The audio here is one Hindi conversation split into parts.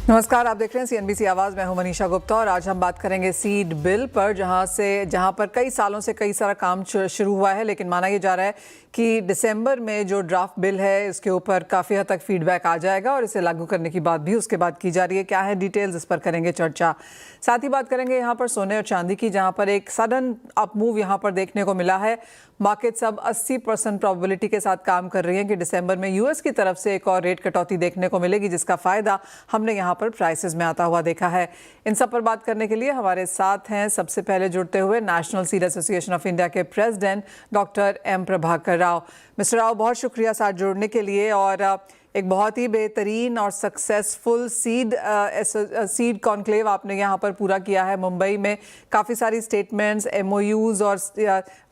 नमस्कार, आप देख रहे हैं सीएनबीसी आवाज़। मैं हूं मनीषा गुप्ता और आज हम बात करेंगे सीड बिल पर, जहां पर कई सालों से कई सारा काम शुरू हुआ है, लेकिन माना यह जा रहा है कि दिसंबर में जो ड्राफ्ट बिल है इसके ऊपर काफ़ी हद तक फीडबैक आ जाएगा और इसे लागू करने की बात भी उसके बाद की जा रही है। क्या है डिटेल्स, इस पर करेंगे चर्चा। साथ ही बात करेंगे यहाँ पर सोने और चांदी की, जहाँ पर एक सडन अप मूव यहाँ पर देखने को मिला है। मार्केट्स अब 80% प्रोबेबिलिटी के साथ काम कर रही हैं कि दिसंबर में यूएस की तरफ से एक और रेट कटौती देखने को मिलेगी, जिसका फायदा हमने यहाँ पर प्राइसेस में आता हुआ देखा है। इन सब पर बात करने के लिए हमारे साथ हैं सबसे पहले जुड़ते हुए national seed association of India के president doctor M Prabhakar Rao. Mister Rao, बहुत शुक्रिया साथ जुड़ने के लिए। और एक बहुत ही बेहतरीन और सक्सेसफुल सीड कॉन्क्लेव आपने यहाँ पर पूरा किया है मुंबई में। काफ़ी सारी स्टेटमेंट्स, एमओयूज और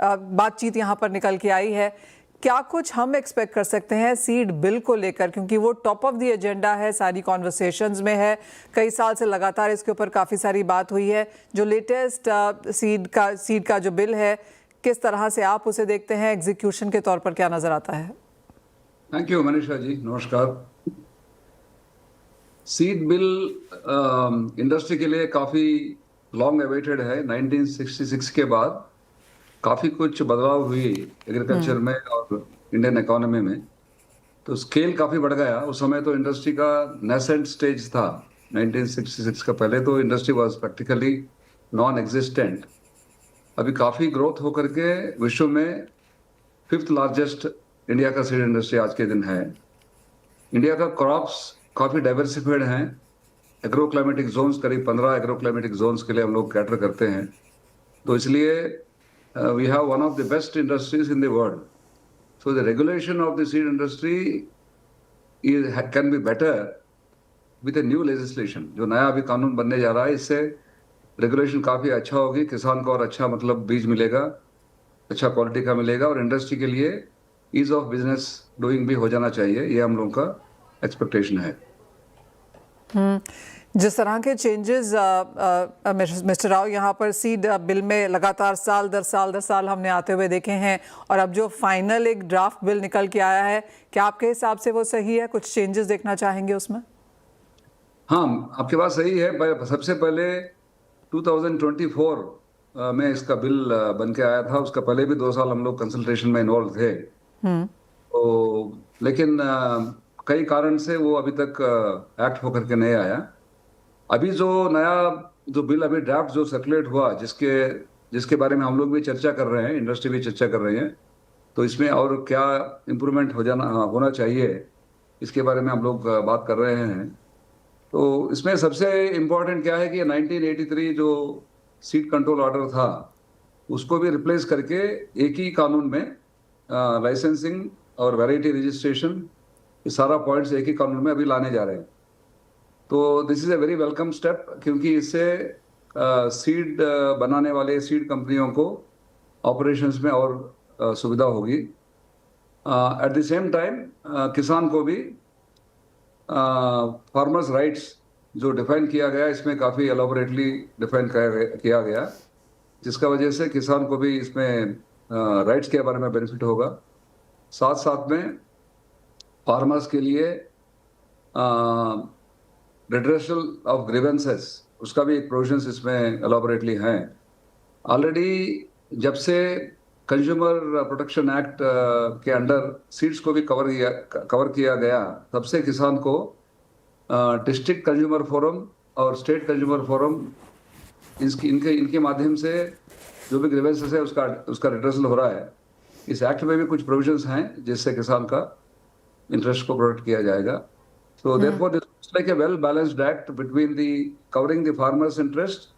बातचीत यहाँ पर निकल के आई है। क्या कुछ हम एक्सपेक्ट कर सकते हैं सीड बिल को लेकर, क्योंकि वो टॉप ऑफ द एजेंडा है, सारी कॉन्वर्सेशंस में है, कई साल से लगातार इसके ऊपर काफ़ी सारी बात हुई है। जो लेटेस्ट सीड का जो बिल है, किस तरह से आप उसे देखते हैं, एग्जीक्यूशन के तौर पर क्या नज़र आता है? थैंक यू मनीषा जी, नमस्कार। सीड बिल इंडस्ट्री के लिए काफ़ी लॉन्ग अवेटेड है। 1966 के बाद काफ़ी कुछ बदलाव हुई एग्रीकल्चर में और इंडियन इकोनॉमी में, तो स्केल काफ़ी बढ़ गया। उस समय तो इंडस्ट्री का नेसेंट स्टेज था। 1966 का पहले तो industry was practically non existent. अभी काफ़ी ग्रोथ होकर के विश्व में 5th लार्जेस्ट इंडिया का सीड इंडस्ट्री आज के दिन है। इंडिया का क्रॉप्स काफ़ी डाइवर्सिफाइड हैं। एग्रो क्लाइमेटिक जोन्स, करीब 15 एग्रो क्लाइमेटिक जोन्स के लिए हम लोग कैटर करते हैं, तो इसलिए we have one of the best industries in the world. So the regulation of the seed industry can be better with a new legislation. जो नया अभी कानून बनने जा रहा है, इससे रेगुलेशन काफ़ी अच्छा होगी। किसान को और अच्छा मतलब बीज मिलेगा, अच्छा क्वालिटी का मिलेगा, और इंडस्ट्री के लिए ईज ऑफ बिजनेस डूइंग भी हो जाना चाहिए। ये हम लोगों का एक्सपेक्टेशन है। जिस तरह के चेंजेस मिस्टर राव यहाँ पर सीड बिल में लगातार साल दर साल हमने आते हुए देखे हैं, और अब जो फाइनल एक ड्राफ्ट बिल निकल के आया है, क्या आपके हिसाब से वो सही है? कुछ चेंजेस देखना चाहेंगे उसमें? हाँ, आपकी बात सही है। सबसे पहले 2024 में इसका बिल बन के आया था। उसका पहले भी 2 साल हम लोग कंसल्टेशन में इन्वॉल्व थे, तो लेकिन कई कारण से वो अभी तक एक्ट होकर के नहीं आया। अभी जो नया बिल अभी ड्राफ्ट जो सर्कुलेट हुआ, जिसके बारे में हम लोग भी चर्चा कर रहे हैं, इंडस्ट्री भी चर्चा कर रही है, तो इसमें और क्या इम्प्रूवमेंट होना चाहिए, इसके बारे में हम लोग बात कर रहे हैं। तो इसमें सबसे इम्पोर्टेंट क्या है कि 1983 जो सीड कंट्रोल ऑर्डर था, उसको भी रिप्लेस करके एक ही कानून में लाइसेंसिंग और वैरायटी रजिस्ट्रेशन, ये सारा पॉइंट्स एक ही कानून में अभी लाने जा रहे हैं। तो this is a very welcome step, क्योंकि इससे सीड बनाने वाले सीड कंपनियों को ऑपरेशंस में और सुविधा होगी। एट द सेम टाइम किसान को भी फार्मर्स राइट्स जो डिफाइन किया गया, इसमें काफ़ी एलॉबरेटली डिफाइन किया गया, जिसका वजह से किसान को भी इसमें राइट्स के बारे में बेनिफिट होगा। साथ साथ में फार्मर्स के लिए रिड्रेसल ऑफ ग्रीवेंसेस, उसका भी एक प्रोविजंस इसमें एलॉबरेटली हैं। ऑलरेडी जब से कंज्यूमर प्रोटेक्शन एक्ट के अंडर सीड्स को भी कवर किया गया, तब से किसान को डिस्ट्रिक्ट कंज्यूमर फोरम और स्टेट कंज्यूमर फोरम, इनके माध्यम से जो भी ग्रीवेंसेस है उसका रिड्रेसल हो रहा है। इस एक्ट में भी कुछ प्रोविजंस हैं जिससे किसान का इंटरेस्ट को प्रोटेक्ट किया जाएगा। So therefore, this is like a well-balanced act between covering the farmers' interest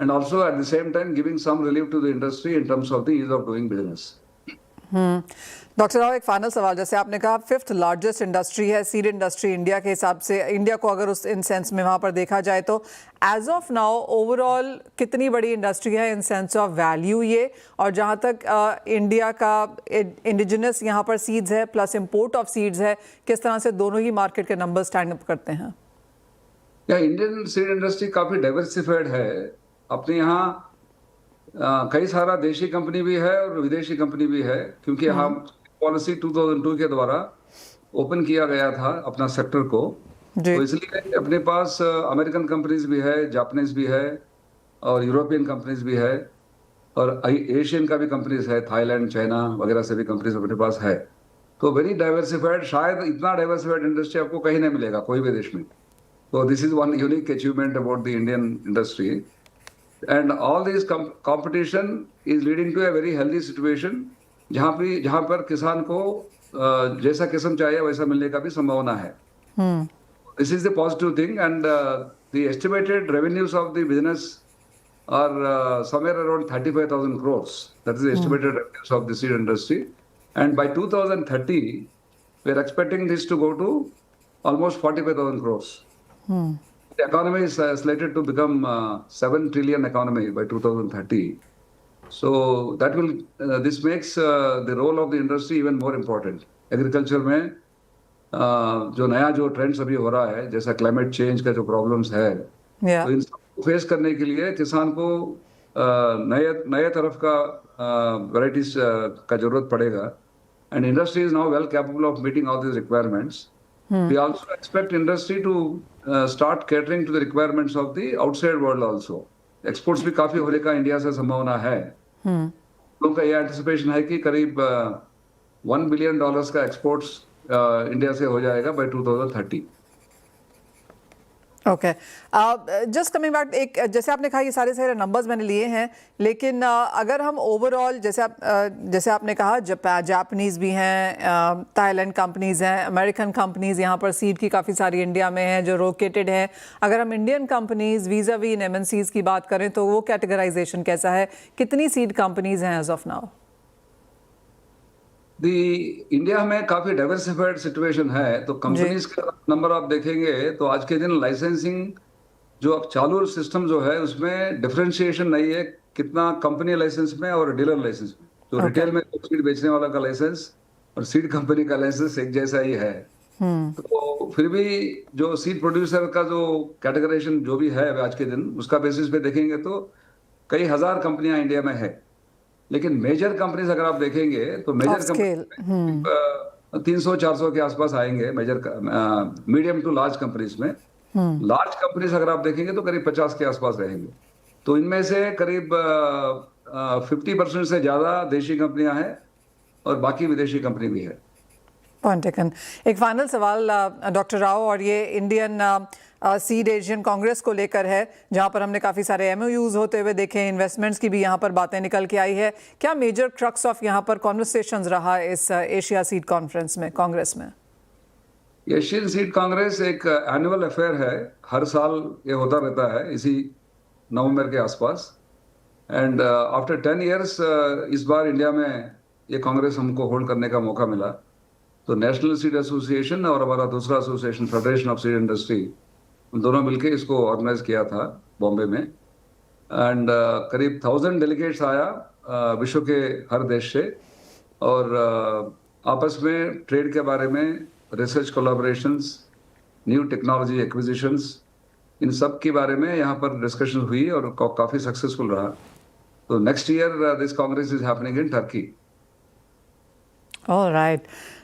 and also at the same time giving some relief to the industry in terms of the ease of doing business. Doctor Rao, एक फाइनल सवाल। जैसे आपने कहा 5th लार्जेस्ट इंडस्ट्री है सीड इंडस्ट्री इंडिया के हिसाब से, इंडिया को अगर उस इन सेंस में वहाँ पर देखा जाए, तो एज ऑफ नाउ ओवरऑल कितनी बड़ी इंडस्ट्री है इन सेंस ऑफ वैल्यू ये? और जहाँ तक इंडिया का इंडिजिनस यहाँ पर सीड्स है प्लस इम्पोर्ट ऑफ सीड्स है, किस तरह से दोनों ही मार्केट के नंबर स्टैंड अप करते हैं? इंडियन सीड इंडस्ट्री काफ़ी डाइवर्सिफाइड है। अपने यहाँ कई सारा देशी कंपनी भी है और विदेशी कंपनी भी है, क्योंकि हम पॉलिसी 2002 के द्वारा ओपन किया गया था अपना सेक्टर को। जी। तो इसलिए अपने पास अमेरिकन कंपनीज भी है, जापानीज भी है और यूरोपियन कंपनीज भी है और एशियन का भी कंपनीज है, थाईलैंड, चाइना वगैरह से भी कंपनीज अपने पास है। तो वेरी डाइवर्सिफाइड, शायद इतना डाइवर्सिफाइड इंडस्ट्री आपको कहीं नहीं मिलेगा कोई भी देश में। तो this is one unique achievement about the Indian industry and all this competition is leading to a very healthy situation जहां पर किसान को जैसा किस्म चाहिए वैसा मिलने का भी संभावना है। This is the positive thing, and the estimated revenues of the business are somewhere around 35,000 crores. That is the estimated revenues of the seed industry. And by 2030, we are expecting this to go to almost 45,000 crores. The economy is slated to become 7 trillion economy by 2030. So that will this makes the role of the industry even more important. Agriculture में जो नया जो ट्रेंड्स अभी हो रहा है, जैसा क्लाइमेट चेंज का जो प्रॉब्लम्स है, तो इन सबको फेस करने के लिए किसान को नए नए तरफ का वैरायटीज का जरूरत पड़ेगा and industry is now well capable of meeting all this requirements. We also expect industry to start catering to the requirements of the outside world also. Exports भी काफी होने का इंडिया से संभावना है। लोगों का यह एंटिसिपेशन है कि करीब $1 बिलियन का एक्सपोर्ट्स इंडिया से हो जाएगा by 2030। Okay, just coming back, एक जैसे आपने कहा ये सारे सारे नंबर्स मैंने लिए हैं, लेकिन अगर हम ओवरऑल जैसे आपने कहा जापानीज़ भी हैं, थाईलैंड कंपनीज़ हैं, अमेरिकन कंपनीज़ यहाँ पर सीड की काफ़ी सारी इंडिया में हैं जो लोकेटेड हैं। अगर हम Indian companies vis a vis in MNCs की बात करें तो वो कैटेगराइजेशन कैसा है, कितनी सीड कंपनीज़ हैं एज ऑफ नाउ? इंडिया में काफी डाइवर्सिफाइड सिचुएशन है, तो कंपनीज का नंबर आप देखेंगे तो आज के दिन लाइसेंसिंग जो अब चालू सिस्टम जो है उसमें डिफरेंशिएशन नहीं है कितना कंपनी लाइसेंस में और डीलर लाइसेंस में। तो रिटेल में सीड बेचने वाला का लाइसेंस और सीड कंपनी का लाइसेंस एक जैसा ही है। तो फिर भी जो सीड प्रोड्यूसर का जो कैटेगराइजेशन जो भी है आज के दिन उसका बेसिस पे देखेंगे तो कई हजार कंपनियां इंडिया में है, लेकिन मेजर कंपनीज अगर आप देखेंगे तो मेजर कंपनी 300-400 के आसपास आएंगे major medium to large companies में। लार्ज कंपनीज अगर आप देखेंगे तो करीब 50 के आसपास रहेंगे। तो इनमें से करीब 50% से ज्यादा देशी कंपनियां हैं और बाकी विदेशी कंपनी भी है। Point taken. एक फाइनल सवाल डॉक्टर राव, और ये इंडियन सीड एशियन कांग्रेस को लेकर है जहां पर हमने काफ़ी सारे एमओयूज होते हुए देखे, इन्वेस्टमेंट्स की भी यहां पर बातें निकल के आई है। क्या मेजर क्रक्स ऑफ यहां पर कॉन्वर्सेशंस रहा इस एशिया सीड कॉन्फ्रेंस में, कांग्रेस में? एशियन सीड कांग्रेस एक एनुअल अफेयर है, हर साल ये होता रहता है इसी नवंबर के आसपास। एंड आफ्टर 10 ईयर्स इस बार इंडिया में ये कांग्रेस हमको होल्ड करने का मौका मिला। तो नेशनल सीड एसोसिएशन और हमारा दूसरा association federation of seed industry, उन दोनों मिलकर इसको ऑर्गेनाइज किया था बॉम्बे में। एंड करीब 1000 डेलीगेट्स आया विश्व के हर देश से, और आपस में ट्रेड के बारे में, research collaborations, new technology acquisitions, इन सब के बारे में यहाँ पर डिस्कशन हुई और काफ़ी सक्सेसफुल रहा। तो next year this Congress is happening in Turkey. Alright,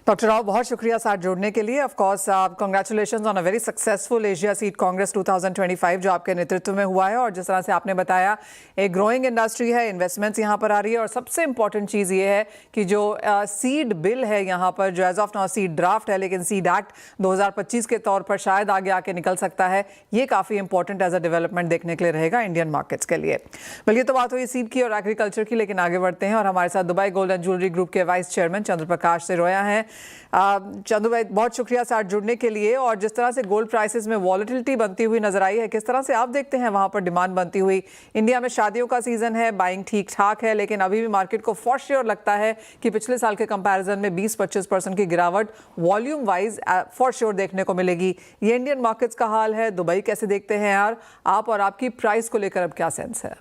doctor Rao बहुत शुक्रिया साथ जोड़ने के लिए। Of course congratulations on a very successful Asia seed Congress 2025 जो आपके नेतृत्व में हुआ है। और जिस तरह से आपने बताया, एक ग्रोइंग इंडस्ट्री है, इन्वेस्टमेंट्स यहाँ पर आ रही है, और सबसे इंपॉर्टेंट चीज़ ये है कि जो सीड बिल है यहाँ पर, जो as of now seed draft है लेकिन सीड एक्ट 2025 के तौर पर शायद आगे आके निकल सकता है, ये काफ़ी इंपॉर्टेंट एज अ डेवलपमेंट देखने के लिए रहेगा इंडियन मार्केट्स के लिए। बल्कि तो बात हुई सीड की और एग्रीकल्चर की, लेकिन आगे बढ़ते हैं और हमारे साथ Dubai gold and jewellery group के वाइस चेयरमैन चंद्र प्रकाश सिरोया हैं। चंदू भाई बहुत शुक्रिया साथ जुड़ने के लिए। और जिस तरह से गोल्ड प्राइसेस में वॉलेटिलिटी बनती हुई नजर आई है, किस तरह से आप देखते हैं वहां पर डिमांड बनती हुई? इंडिया में शादियों का सीजन है, बाइंग ठीक ठाक है, लेकिन अभी भी मार्केट को फॉर श्योर लगता है कि पिछले साल के कंपैरिजन में 20-25% की गिरावट वॉल्यूम वाइज फॉर श्योर देखने को मिलेगी। ये इंडियन मार्केट्स का हाल है। दुबई कैसे देखते हैं यार आप, और आपकी प्राइस को लेकर अब क्या सेंस है?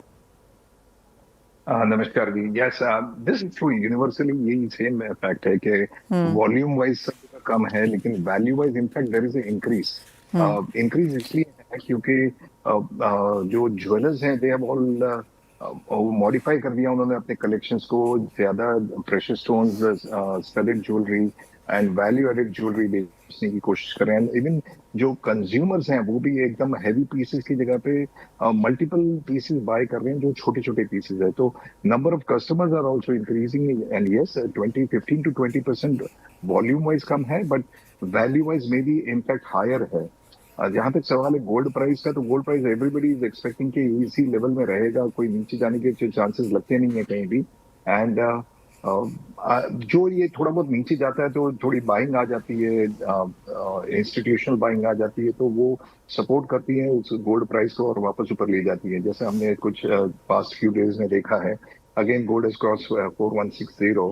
नमस्कार जी। Yes, this is true, universally यही सेम फैक्ट है कि वॉल्यूम वाइज कम है, लेकिन value wise in fact there is increase. Increase इसलिए है क्योंकि जो ज्वेलर्स हैं दे हैव ऑल मॉडिफाई कर दिया उन्होंने अपने कलेक्शंस को, ज्यादा precious stones, studded jewellery, and value added jewellery बेचने की कोशिश कर रहे हैं। इवन जो कंज्यूमर्स हैं वो भी एकदम हैवी पीसेस की जगह पे मल्टीपल पीसेस बाय कर रहे हैं, जो छोटे छोटे पीसेस है। तो number of customers are also increasing, and yes 15 to 20% volume wise कम है, बट वैल्यू वाइज में भी इम्पैक्ट हायर है। जहां तक सवाल है गोल्ड प्राइस का, तो gold price everybody is expecting कि इसी लेवल में रहेगा, कोई नीचे जाने के चांसेस लगते नहीं है कहीं भी। एंड जो ये थोड़ा बहुत नीचे जाता है तो थोड़ी बाइंग आ जाती है, इंस्टीट्यूशनल बाइंग आ जाती है, तो वो सपोर्ट करती है उस गोल्ड प्राइस को और वापस ऊपर ले जाती है, जैसे हमने कुछ पास्ट फ्यू डेज में देखा है। Again gold is cross 4160।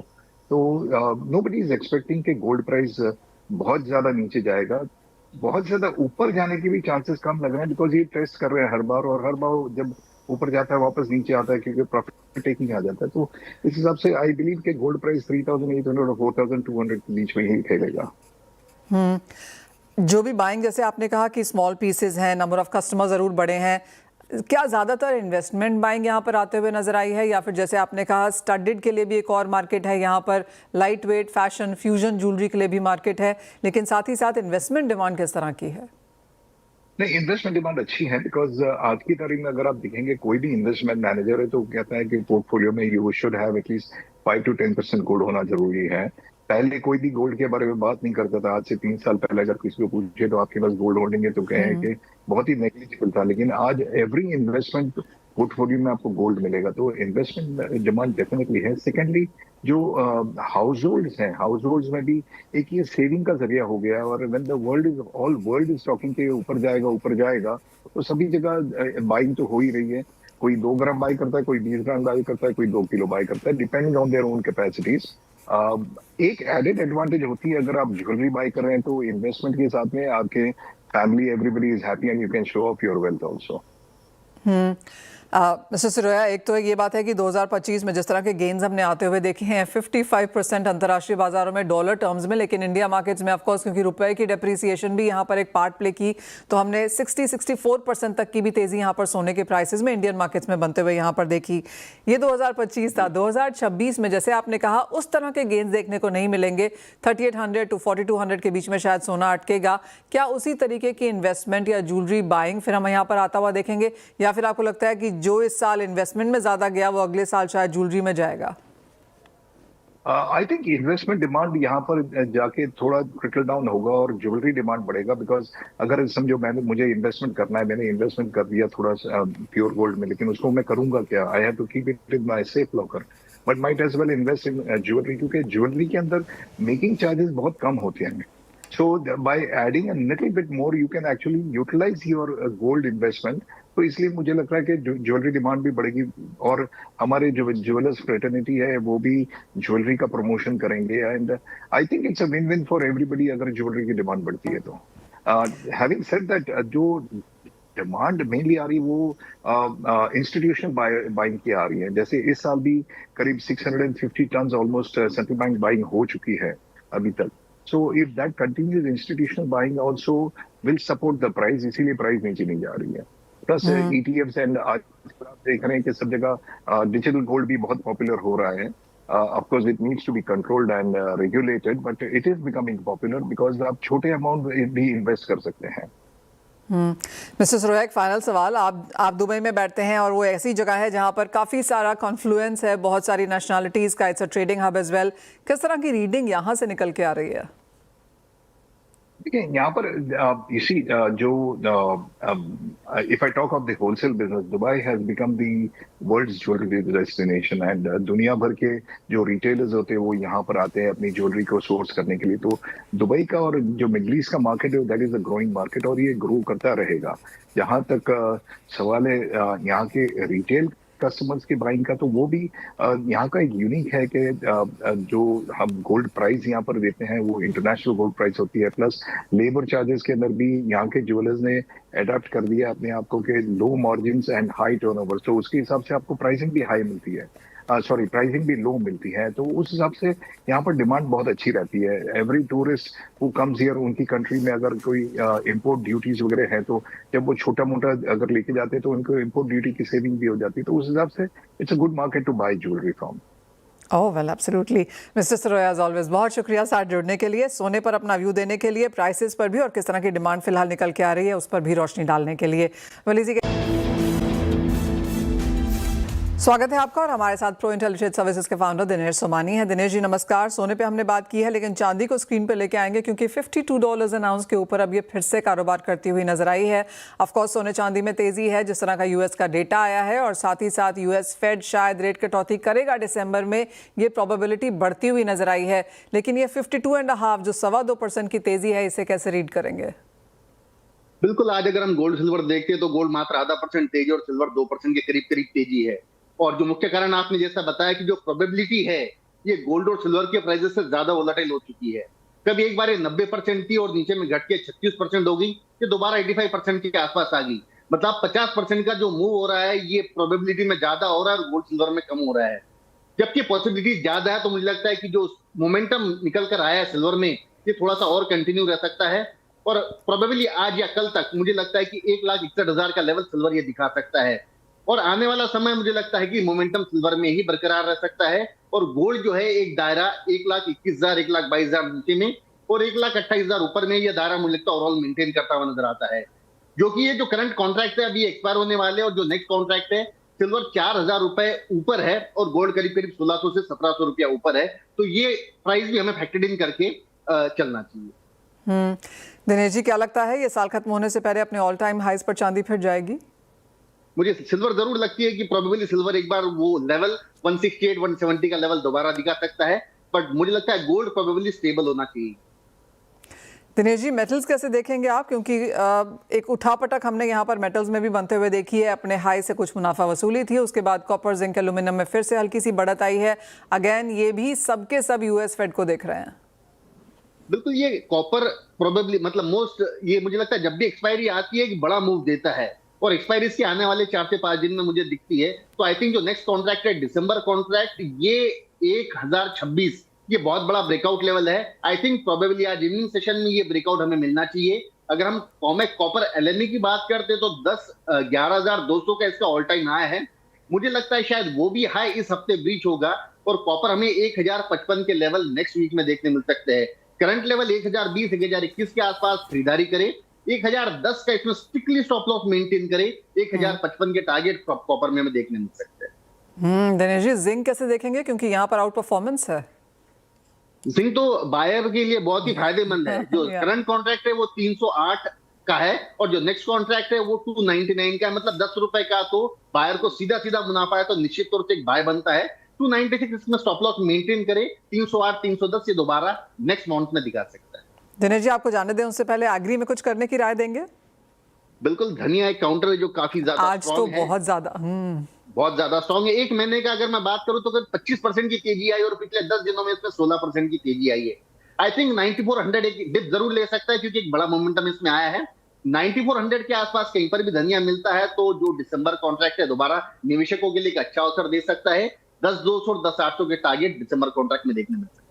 तो नोबडी इज एक्सपेक्टिंग कि गोल्ड प्राइस बहुत ज्यादा नीचे जाएगा। बहुत ज्यादा ऊपर जाने के भी चांसेस कम लग रहे हैं, बिकॉज ये टेस्ट कर रहे हैं हर बार, और हर बार जब ऊपर जाता है वापस नीचे आता है क्योंकि प्रॉफिट टेकिंग आ जाता है। तो इस हिसाब से आई बिलीव कि गोल्ड प्राइस 3800 और 4200 के बीच में ही खेलेगा। जो भी बाइंग, जैसे आपने कहा कि स्मॉल पीसेस हैं, नंबर ऑफ कस्टमर ज़रूर बड़े हैं, क्या ज़्यादातर इन्वेस्टमेंट बाइंग यहाँ पर आते हुए नजर आई है, या फिर जैसे आपने कहा स्टडेड के लिए भी एक और मार्केट है यहाँ पर, light weight fashion fusion jewellery के लिए भी मार्केट है, लेकिन साथ ही साथ इन्वेस्टमेंट डिमांड किस तरह की है? नहीं, इन्वेस्टमेंट डिमांड अच्छी है, बिकॉज आज की तारीख में अगर आप देखेंगे कोई भी इन्वेस्टमेंट मैनेजर है तो कहता है कि पोर्टफोलियो में you should have at least 5 to 10% gold होना जरूरी है। पहले कोई भी गोल्ड के बारे में बात नहीं करता था। आज से 3 साल पहले अगर किसी को पूछे तो आपके पास गोल्ड होल्डिंग है तो कहें कि बहुत ही नेग्लिजिबल था, लेकिन आज एवरी इन्वेस्टमेंट पोर्टफोलियो में आपको गोल्ड मिलेगा। तो इन्वेस्टमेंट डिमांड डेफिनेटली है। सेकेंडली, जो हाउस होल्ड्स हैं, हाउस होल्ड्स में भी एक ये सेविंग का जरिया हो गया है, और when the world is talking के ऊपर जाएगा, तो सभी जगह बाइंग तो हो ही रही है। कोई 2 ग्राम बाय करता है, कोई 20 ग्राम बाय करता है, कोई 2 किलो बाय करता है, depending on their own capacities. एक एडेड एडवांटेज होती है अगर आप ज्वेलरी बाय कर रहे हैं तो इन्वेस्टमेंट के साथ में आपके family everybody is happy and you can show off your wealth also. Mister Siroya, एक तो ये बात है कि 2025 में जिस तरह के गेन्स हमने आते हुए देखे हैं 55% अंतर्राष्ट्रीय बाजारों में डॉलर टर्म्स में, लेकिन इंडिया मार्केट्स में ऑफकोर्स क्योंकि रुपए की डेप्रिसिएशन भी यहाँ पर एक पार्ट प्ले की, तो हमने 60-64% तक की भी तेजी यहाँ पर सोने के प्राइसेस में इंडियन मार्केट्स में बनते हुए यहाँ पर देखी। ये 2025 था। 2026 में जैसे आपने कहा उस तरह के गेन्स देखने को नहीं मिलेंगे। 3800 to 4200 के बीच में शायद सोना अटकेगा। क्या उसी तरीके की इन्वेस्टमेंट या ज्वेलरी बाइंग फिर हम यहाँ पर आता हुआ देखेंगे, या फिर आपको लगता है कि जो इस साल इन्वेस्टमेंट में ज्यादा गया वो अगले साल शायद ज्वेलरी में जाएगा? आई थिंक इन्वेस्टमेंट डिमांड यहाँ पर जाके थोड़ा ट्रिकल डाउन होगा और ज्वेलरी डिमांड बढ़ेगा, बिकॉज अगर समझो मुझे इन्वेस्टमेंट करना है, मैंने इन्वेस्टमेंट कर दिया थोड़ा प्योर गोल्ड में, लेकिन उसको मैं करूंगा क्या? I have to keep it with my safe locker, but might as well invest in jewellery, क्योंकि ज्वेलरी के अंदर मेकिंग चार्जेस बहुत कम होते हैं। So by adding a little bit more, you can actually utilize your gold investment. तो इसलिए मुझे लग रहा है कि ज्वेलरी डिमांड भी बढ़ेगी, और हमारे जो ज्वेलर्स फ्रेटर्निटी है वो भी ज्वेलरी का प्रमोशन करेंगे, and I think it's a win win for everybody अगर ज्वेलरी की डिमांड बढ़ती है तो। हैविंग सेड दैट, जो डिमांड मेनली आ रही है वो इंस्टीट्यूशनल बाइंग की आ रही है। जैसे इस साल भी करीब 650 ton almost central bank buying हो चुकी है अभी तक। So if that continues, institutional buying also will support the price, इसीलिए प्राइस नीचे नहीं जा रही है। प्लस ETFs एंड आज आप देख रहे हैं कि सब जगह डिजिटल गोल्ड भी बहुत पॉपुलर हो रहा है। Of course it needs to be controlled and regulated, but it is becoming popular because आप छोटे अमाउंट भी इन्वेस्ट कर सकते हैं। मिस्टर सिरोया, एक फाइनल सवाल। आप दुबई में बैठते हैं और वो ऐसी जगह है जहां पर काफ़ी सारा कॉन्फ्लुएंस है बहुत सारी नेशनलिटीज़ का, it's a trading hub as well. किस तरह की रीडिंग यहाँ से निकल के आ रही है? देखिए, यहाँ पर इसी if I talk of the wholesale business, Dubai has become the world's jewellery destination, and दुनिया भर के जो रिटेलर्स होते हैं वो यहाँ पर आते हैं अपनी ज्वेलरी को सोर्स करने के लिए। तो दुबई का और जो मिडल ईस्ट का मार्केट है that is a growing market, और ये ग्रो करता रहेगा। जहाँ तक सवाल है यहाँ के रिटेल कस्टमर्स की बाइंग का, तो वो भी यहाँ का एक यूनिक है कि जो हम गोल्ड प्राइस यहाँ पर देते हैं वो इंटरनेशनल गोल्ड प्राइस होती है, प्लस लेबर चार्जेस के अंदर भी यहाँ के ज्वेलर्स ने अडॉप्ट कर दिया अपने आप को कि low margin and high turnover, तो उसके हिसाब से आपको प्राइसिंग भी हाई मिलती है, प्राइसिंग भी लो मिलती है। तो उस हिसाब से यहाँ पर डिमांड बहुत अच्छी रहती है। Every tourist who comes here, उनकी कंट्री में अगर कोई इंपोर्ट ड्यूटीज वगैरह है तो जब वो छोटा मोटा अगर लेके जाते हैं तो उनको इंपोर्ट ड्यूटी की सेविंग भी हो जाती है। तो उस हिसाब से it's a good market to buy jewellery from. Oh well absolutely mister Saroya as always बहुत शुक्रिया साथ जुड़ने के लिए, सोने पर अपना व्यू देने के लिए, प्राइसेस पर भी और किस तरह की डिमांड फिलहाल निकल के आ रही है उस पर भी रोशनी डालने के लिए। इसी के स्वागत है आपका और हमारे साथ प्रो इंटेलिजेंस सर्विसेज के फाउंडर दिनेश सोमानी हैं। दिनेश जी नमस्कार। सोने पे हमने बात की है लेकिन चांदी को स्क्रीन पे लेके आएंगे क्योंकि $52 एन आउंस के ऊपर अब ये फिर से कारोबार करती हुई नजर आई है। ऑफ कोर्स सोने चांदी में तेजी है जिस तरह का यूएस का डेटा आया है और साथ ही साथ यूएस फेड शायद रेट कटौती करेगा दिसंबर में, ये प्रोबेबिलिटी बढ़ती हुई नजर आई है। लेकिन ये 52.5 जो 2.25% की तेजी है इसे कैसे रीड करेंगे? बिल्कुल, आज अगर हम गोल्ड सिल्वर देखते हैं तो गोल्ड मात्र 0.5% तेजी और सिल्वर 2% के करीब करीब तेजी है। और जो मुख्य कारण आपने जैसा बताया कि जो प्रोबेबिलिटी है ये गोल्ड और सिल्वर के प्राइसेस से ज्यादा वोलेटाइल हो चुकी है। कभी एक बार ये 90% थी और नीचे में घट के 36% हो गई, ये दोबारा 85% के आसपास आ गई। मतलब 50% का जो मूव हो रहा है ये प्रोबेबिलिटी में ज्यादा हो रहा है और गोल्ड सिल्वर में कम हो रहा है। जबकि पॉसिबिलिटी ज्यादा है तो मुझे लगता है कि जो मोमेंटम निकल कर आया है सिल्वर में ये थोड़ा सा और कंटिन्यू रह सकता है और प्रोबेबली आज या कल तक मुझे लगता है कि 1,61,000 का लेवल सिल्वर ये दिखा सकता है। और आने वाला समय मुझे लगता है कि मोमेंटम सिल्वर में ही बरकरार रह सकता है और गोल्ड जो है एक दायरा 1,21,000 1,22,000 नीचे में और 1,28,000 ऊपर में यह दायरा मुझे लगता है ओवरऑल मेंटेन करता हुआ नजर आता है। जो कि ये जो करंट कॉन्ट्रैक्ट है अभी एक्सपायर होने वाले और जो नेक्स्ट कॉन्ट्रैक्ट है सिल्वर 4,000 रुपए ऊपर है और गोल्ड करीब करीब 1,600 से 1,700 रुपया ऊपर है। तो ये प्राइस भी हमें फैक्टर्ड इन करके चलना चाहिए। दिनेश जी क्या लगता है ये साल खत्म होने से पहले अपने ऑल टाइम हाइज पर चांदी फिर जाएगी? मुझे सिल्वर जरूर लगती है कि प्रोबेबली सिल्वर एक बार वो लेवल 168 170 का लेवल दोबारा दिखा सकता है, बट मुझे लगता है गोल्ड प्रोबेबली स्टेबल होना चाहिए। दिनेश जी मेटल्स कैसे देखेंगे आप, क्योंकि एक उठापटक हमने यहाँ पर मेटल्स में भी बनते हुए देखी है। अपने हाई से कुछ मुनाफा वसूली थी, उसके बाद कॉपर जिंक एल्यूमिनियम में फिर से हल्की सी बढ़त आई है। अगेन ये भी सबके सब यूएस फेड को देख रहे हैं। बिल्कुल, ये कॉपर प्रोबेबली मतलब मोस्ट ये मुझे लगता है जब भी एक्सपायरी आती है कि बड़ा मूव देता है और एक्सपायरी के आने वाले 4 से 5 दिन में मुझे दिखती है। तो आई थिंक जो नेक्स्ट कॉन्ट्रैक्ट है दिसंबर कॉन्ट्रैक्ट ये 1026 ये बहुत बड़ा ब्रेकआउट लेवल है। आई थिंक प्रोबेबली आज इवनिंग सेशन में ये ब्रेकआउट हमें मिलना चाहिए। अगर हम कॉमेक कॉपर एलएमई की बात करते तो 11,200 का इसका ऑल टाइम हाई है। मुझे लगता है शायद वो भी हाई इस हफ्ते ब्रीच होगा और कॉपर हमें 1,055 के लेवल नेक्स्ट वीक में देखने मिल सकते हैं। करंट लेवल 1,020 1,021 के आसपास खरीदारी करे, 1,010 का इसमें स्ट्रिक्टली स्टॉप लॉस मेंटेन करे, 1,055 के टारगेट कॉपर में हमें देखने मिल सकते हैं। दिनेश जी जिंक कैसे देखेंगे, क्योंकि यहाँ पर आउट परफॉर्मेंस है? जिंक तो बायर के लिए बहुत ही फायदेमंद है। जो करंट कॉन्ट्रैक्ट है वो 308 का है और जो नेक्स्ट कॉन्ट्रैक्ट है वो 299 का है। मतलब 10 रुपए का तो बायर को सीधा सीधा मुनाफा है, तो निश्चित तौर से एक बाय बनता है। 296 इसमें स्टॉप लॉस मेंटेन करे, 308 310 ये दोबारा नेक्स्ट मंथ में दिखा सकता है। दिनेश जी आपको जाने दें उससे पहले एग्री में कुछ करने की राय देंगे? बिल्कुल, धनिया एक काउंटर है जो काफी ज्यादा आज तो बहुत ज्यादा स्ट्रॉन्ग है। एक महीने का अगर मैं बात करूं तो 25% की तेजी आई और पिछले 10 दिनों में इसमें 16% की तेजी आई है। आई थिंक 9400 एक डिप जरूर ले सकता है क्योंकि एक बड़ा मोमेंटम इसमें आया है। 9400 के आसपास कहीं पर भी धनिया मिलता है तो जो दिसंबर कॉन्ट्रैक्ट है दोबारा निवेशकों के लिए एक अच्छा अवसर दे सकता है। 10,200 और 10,800 के टारगेट दिसंबर कॉन्ट्रैक्ट में देखने मिल सकते हैं।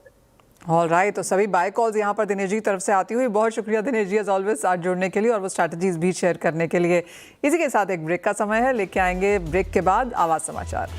ऑलराइट, तो सभी बाय कॉल्स यहाँ पर दिनेश जी की तरफ से आती हुई। बहुत शुक्रिया दिनेश जी एज ऑलवेज आज जुड़ने के लिए और वो स्ट्रैटेजीज भी शेयर करने के लिए। इसी के साथ एक ब्रेक का समय है, लेके आएंगे ब्रेक के बाद आवाज समाचार।